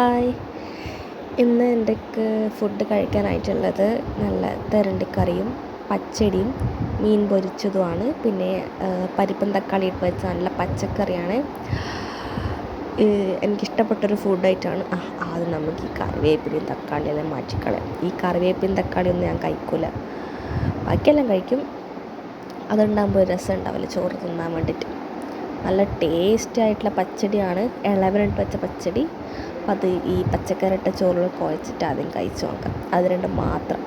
Hi. ഇന്ന് എൻ്റെക്ക് food കഴിക്കാനായിട്ടുള്ളത് നല്ല തെരണ്ടിക്കറിയും പച്ചടിയും മീൻ പൊരിച്ചതുമാണ്. പിന്നെ പരിപ്പും തക്കാളി ഇട്ട് വെച്ച നല്ല പച്ചക്കറിയാണ്. എനിക്കിഷ്ടപ്പെട്ടൊരു ഫുഡായിട്ടാണ്. ആദ്യം നമുക്ക് ഈ കറിവേപ്പിലയും തക്കാളിയെല്ലാം മാറ്റിക്കളയാം. ഈ കറിവേപ്പിലയും തക്കാളിയൊന്നും ഞാൻ കഴിക്കില്ല, ബാക്കിയെല്ലാം കഴിക്കും. അതുണ്ടാകുമ്പോൾ ഒരു രസം ഉണ്ടാവില്ല ചോറ് തിന്നാൻ വേണ്ടിയിട്ട്. നല്ല ടേസ്റ്റി ആയിട്ടുള്ള പച്ചടിയാണ്, ഇളവനിട്ട് വെച്ച പച്ചടി. അത് ഈ പച്ചക്കറിയിട്ട ചോറിൽ കുഴച്ചിട്ട് ആദ്യം കഴിച്ച് നോക്കാം. അത് രണ്ടും മാത്രം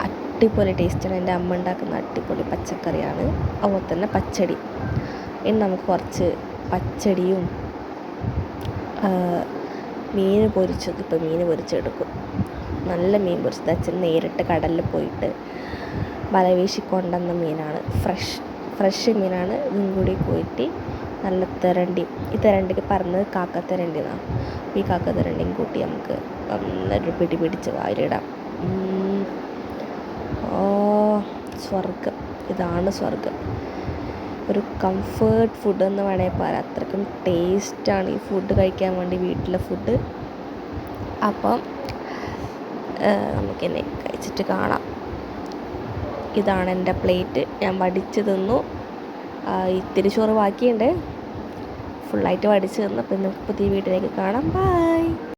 അടിപൊളി ടേസ്റ്റാണ്. എൻ്റെ അമ്മ ഉണ്ടാക്കുന്ന അടിപൊളി പച്ചക്കറിയാണ്, അതുപോലെ തന്നെ പച്ചടി. ഇനി നമുക്ക് കുറച്ച് പച്ചടിയും മീൻ പൊരിച്ചത്, ഇപ്പോൾ മീൻ പൊരിച്ചെടുക്കും. നല്ല മീൻ പൊരിച്ചത് അച്ഛൻ നേരിട്ട് കടലിൽ പോയിട്ട് വല വീശി കൊണ്ടുവന്ന മീനാണ്. ഫ്രഷ് മീനാണ്. ഇതും കൂടി പോയിട്ട് നല്ല തെരണ്ടി, ഈ തെരണ്ടിക്ക് പറഞ്ഞത് കാക്കത്തെരണ്ടി എന്നാണ്. ഈ കാക്കത്തെരണ്ടിയും കൂട്ടി നമുക്ക് നല്ലൊരു പിടി പിടിച്ച് വാരിടാം. സ്വർഗം, ഇതാണ് സ്വർഗം. ഒരു കംഫേർട്ട് ഫുഡ് എന്ന് വേണമെങ്കിൽ പറയാം. അത്രയ്ക്കും ടേസ്റ്റാണ് ഈ ഫുഡ് കഴിക്കാൻ വേണ്ടി, വീട്ടിലെ ഫുഡ്. അപ്പം നമുക്കെന്നെ കഴിച്ചിട്ട് കാണാം. ഇതാണ് എൻ്റെ പ്ലേറ്റ്, ഞാൻ വടിച്ച് തിന്നു. ഇത്തിരി ചോറ് ബാക്കിയുണ്ട്, ഫുള്ളായിട്ട് വടിച്ച് തിന്നു. അപ്പം നമുക്ക് പുതിയ വീട്ടിലേക്ക് കാണാം. ബൈ.